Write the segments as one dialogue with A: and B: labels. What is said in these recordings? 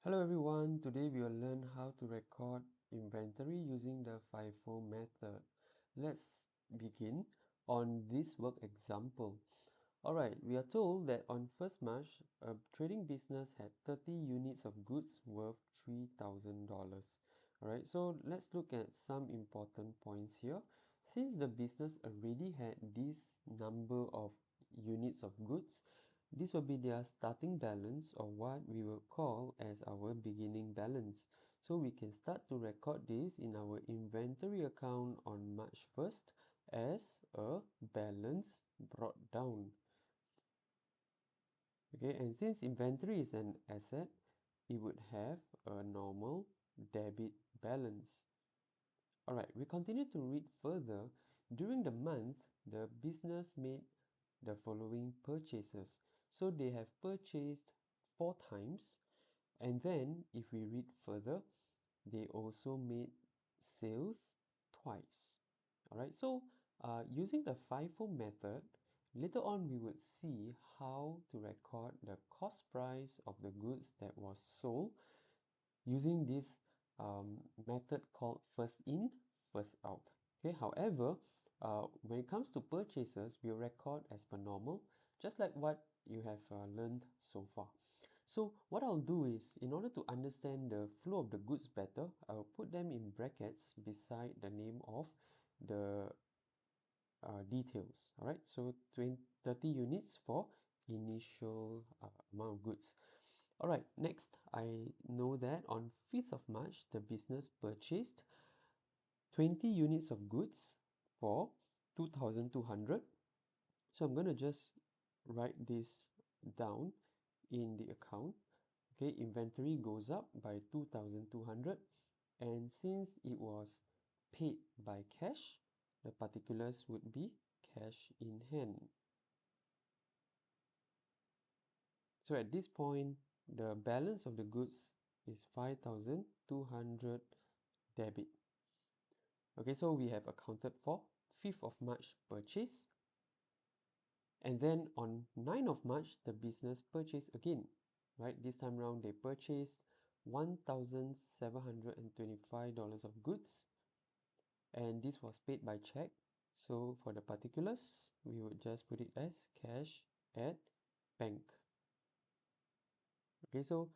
A: Hello everyone, today we will learn how to record inventory using the FIFO method. Let's begin on this work example. Alright, we are told that on 1st March, a trading business had 30 units of goods worth $3,000. Alright, so let's look at some important points here. Since the business already had this number of units of goods, this will be their starting balance, or what we will call as our beginning balance. So we can start to record this in our inventory account on March 1st as a balance brought down. Okay, and since inventory is an asset, it would have a normal debit balance. Alright, we continue to read further. During the month, the business made the following purchases. So they have purchased 4 times, and then if we read further, they also made sales twice. Alright, so using the FIFO method, later on we would see how to record the cost price of the goods that was sold using this method called first in, first out. Okay, however, when it comes to purchases, we'll record as per normal, just like what you have learned so far. So what I'll do is, in order to understand the flow of the goods better, I'll put them in brackets beside the name of the details. All right, so 30 units for initial amount of goods. All right, next, I know that on 5th of March, the business purchased 20 units of goods for 2,200. So I'm going to just write this down in the account. Okay, inventory goes up by 2,200, and since it was paid by cash, the particulars would be cash in hand. So at this point, the balance of the goods is 5,200 debit. Okay, so we have accounted for 5th of March purchase. And then on 9th of March, the business purchased again, right? This time around, they purchased $1,725 of goods. And this was paid by check. So for the particulars, we would just put it as cash at bank. Okay, so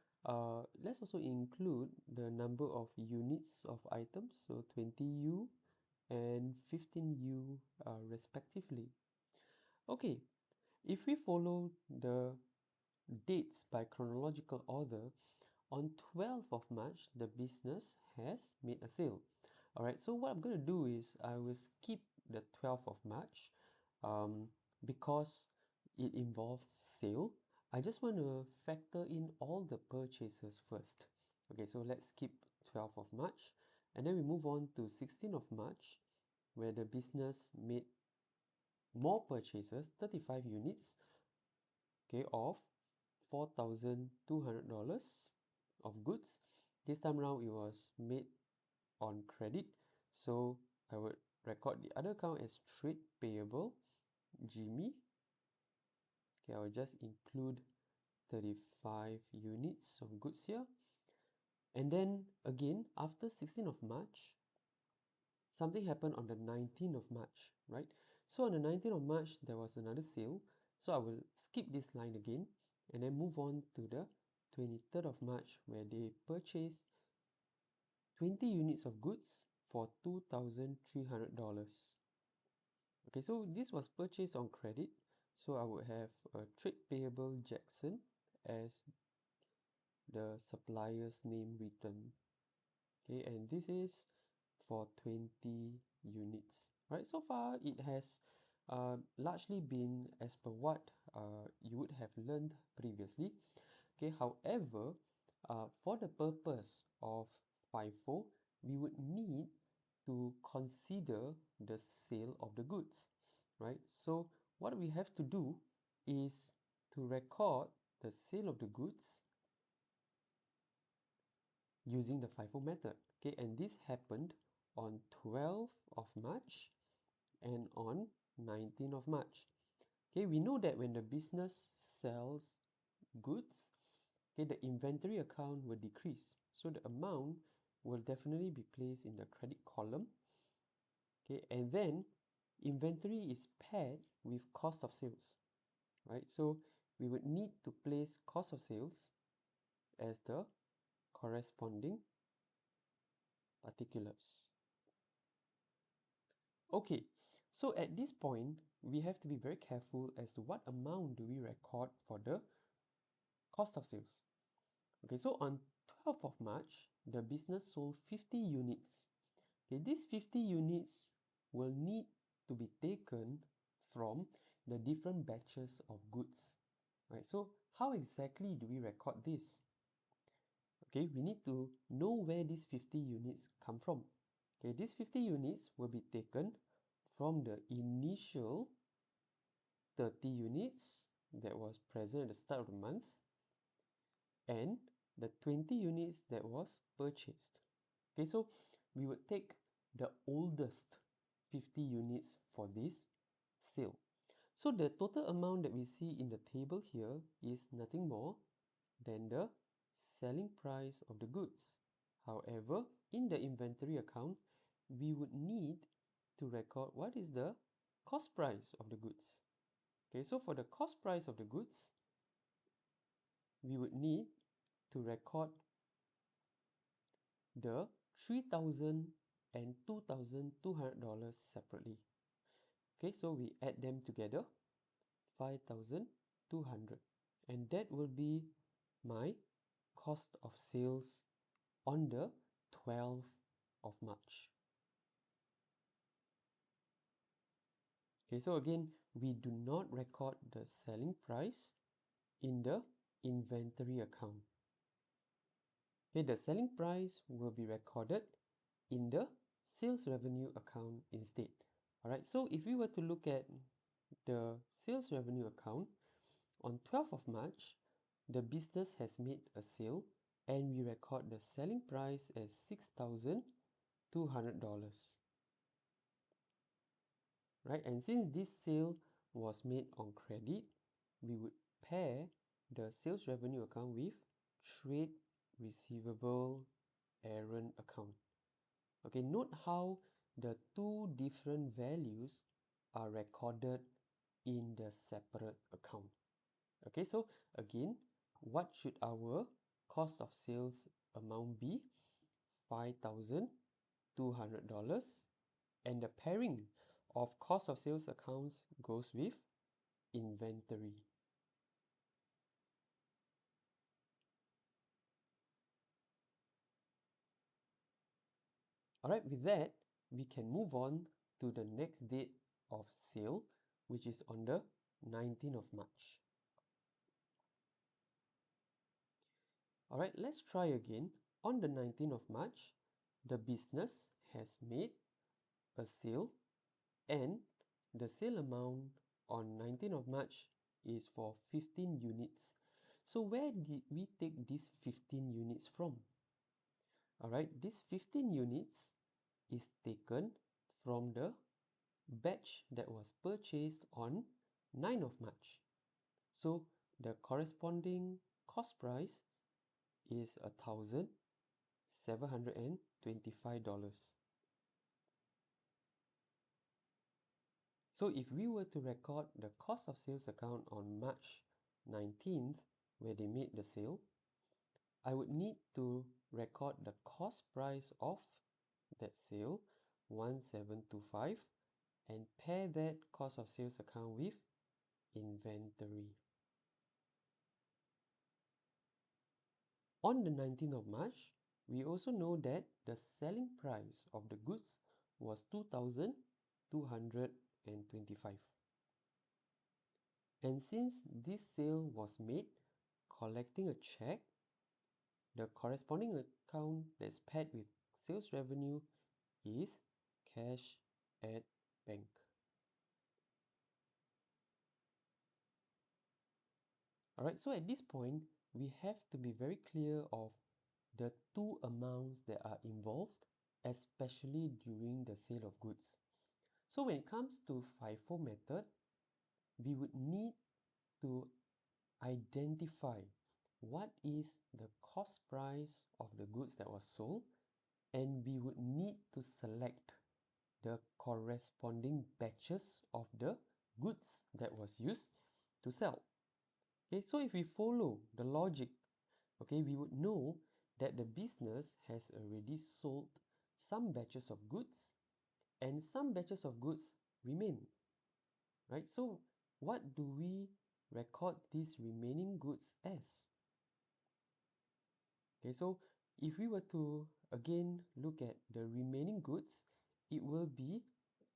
A: let's also include the number of units of items, so 20U and 15U respectively. Okay, if we follow the dates by chronological order, on 12th of March, the business has made a sale. Alright, so what I'm going to do is I will skip the 12th of March because it involves sale. I just want to factor in all the purchases first. Okay, so let's skip 12th of March, and then we move on to 16th of March, where the business made more purchases, 35 units, okay, of $4,200 of goods. This time around, it was made on credit, so I would record the other account as trade payable, Jimmy. Okay, I will just include 35 units of goods here. And then again, after 16th of March, something happened on the 19th of March, right? So on the 19th of March, there was another sale. So I will skip this line again and then move on to the 23rd of March, where they purchased 20 units of goods for $2,300. Okay, so this was purchased on credit. So I would have a trade payable Jackson as the supplier's name written. Okay, and this is for 20 units. Right, so far it has largely been as per what you would have learned previously. Okay, however, for the purpose of FIFO, we would need to consider the sale of the goods, right? So what we have to do is to record the sale of the goods using the FIFO method. Okay, and this happened on 12th of March and on 19th of March. Okay, we know that when the business sells goods, okay, the inventory account will decrease. So the amount will definitely be placed in the credit column. Okay, and then inventory is paired with cost of sales, right? So we would need to place cost of sales as the corresponding particulars. Okay, so at this point, we have to be very careful as to what amount do we record for the cost of sales. Okay, so on 12th of March, the business sold 50 units. Okay, these 50 units will need to be taken from the different batches of goods. Right, so how exactly do we record this? Okay, we need to know where these 50 units come from. Okay, these 50 units will be taken from the initial 30 units that was present at the start of the month and the 20 units that was purchased. Okay, so we would take the oldest 50 units for this sale. So the total amount that we see in the table here is nothing more than the selling price of the goods. However, in the inventory account, we would need to record what is the cost price of the goods. Okay, so for the cost price of the goods, we would need to record the $3,000 and $2,200 separately. Okay, so we add them together, 5,200, and that will be my cost of sales on the 12th of March. Okay, so again, we do not record the selling price in the inventory account. Okay, the selling price will be recorded in the sales revenue account instead. All right, so if we were to look at the sales revenue account, on 12th of March, the business has made a sale and we record the selling price as $6,200. Right, and since this sale was made on credit, we would pair the sales revenue account with trade receivable errand account. Okay, note how the two different values are recorded in the separate account. Okay, so again, what should our cost of sales amount be? $5,200, and the pairing of cost of sales accounts goes with inventory. Alright, with that, we can move on to the next date of sale, which is on the 19th of March. Alright, let's try again. On the 19th of March, the business has made a sale and the sale amount on 19th of March is for 15 units. So where did we take these 15 units from? Alright, this 15 units is taken from the batch that was purchased on 9th of March. So the corresponding cost price is $1,725. So if we were to record the cost of sales account on March 19th, where they made the sale, I would need to record the cost price of that sale, 1,725, and pair that cost of sales account with inventory. On the 19th of March, we also know that the selling price of the goods was 2,225. And since this sale was made collecting a check, the corresponding account that's paired with sales revenue is cash at bank. Alright, so at this point, we have to be very clear of the two amounts that are involved, especially during the sale of goods. So when it comes to FIFO method, we would need to identify what is the cost price of the goods that was sold, and we would need to select the corresponding batches of the goods that was used to sell. Okay, so if we follow the logic, okay, we would know that the business has already sold some batches of goods and some batches of goods remain, right? So what do we record these remaining goods as? Okay, so if we were to again look at the remaining goods, it will be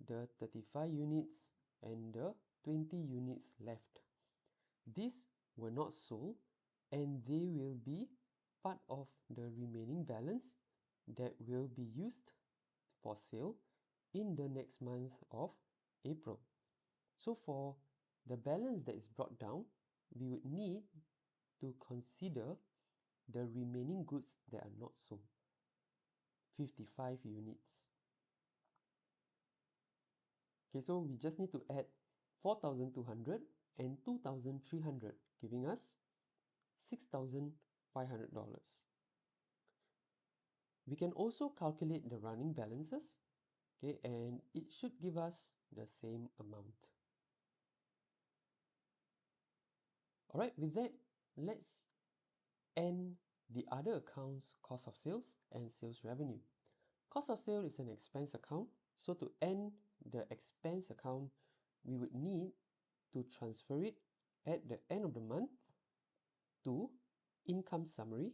A: the 35 units and the 20 units left. These were not sold and they will be part of the remaining balance that will be used for sale in the next month of April. So for the balance that is brought down, we would need to consider the remaining goods that are not sold, 55 units. Okay, so we just need to add 4,200 and 2,300, giving us $6,500. We can also calculate the running balances, okay, and it should give us the same amount. Alright, with that, let's end the other accounts, cost of sales and sales revenue. Cost of sale is an expense account, so to end the expense account, we would need to transfer it at the end of the month to income summary,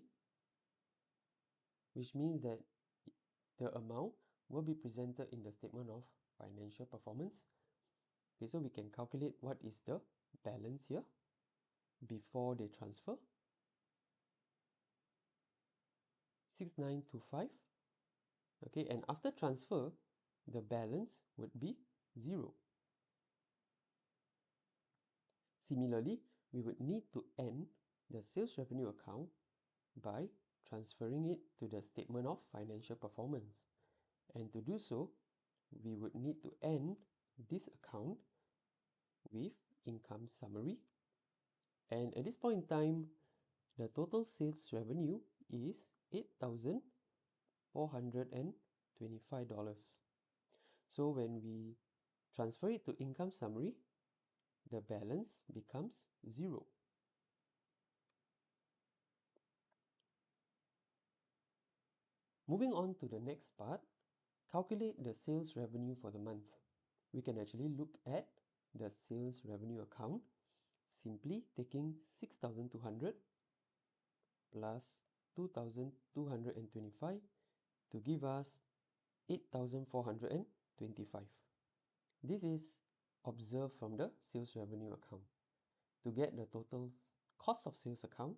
A: which means that the amount will be presented in the statement of financial performance. Okay, so we can calculate what is the balance here before they transfer. 6925. Okay, and after transfer, the balance would be 0. Similarly, we would need to end the sales revenue account by transferring it to the statement of financial performance. And to do so, we would need to end this account with income summary. And at this point in time, the total sales revenue is $8,425. So when we transfer it to income summary, the balance becomes 0. Moving on to the next part, calculate the sales revenue for the month. We can actually look at the sales revenue account simply taking 6,200 plus 2,225 to give us 8,425. This is observed from the sales revenue account. To get the total cost of sales account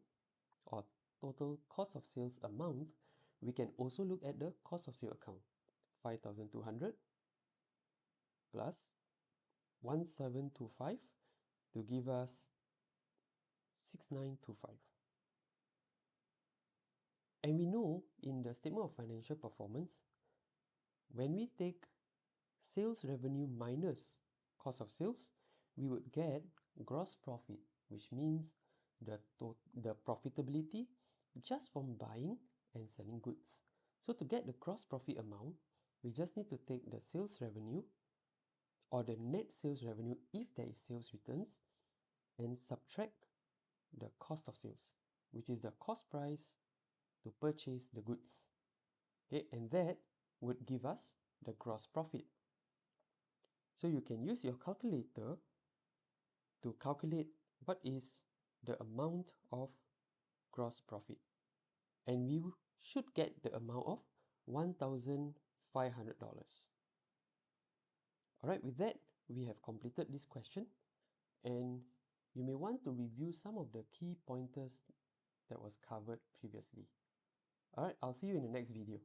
A: or total cost of sales amount, we can also look at the cost of sale account. 5,200 plus 1,725 to give us 6,925. And we know in the statement of financial performance, when we take sales revenue minus cost of sales, we would get gross profit, which means the profitability just from buying and selling goods. So to get the gross profit amount, we just need to take the sales revenue or the net sales revenue if there is sales returns and subtract the cost of sales, which is the cost price to purchase the goods. Okay, and that would give us the gross profit. So you can use your calculator to calculate what is the amount of gross profit. And we should get the amount of $1,500. Alright, with that, we have completed this question, and you may want to review some of the key pointers that was covered previously. Alright, I'll see you in the next video.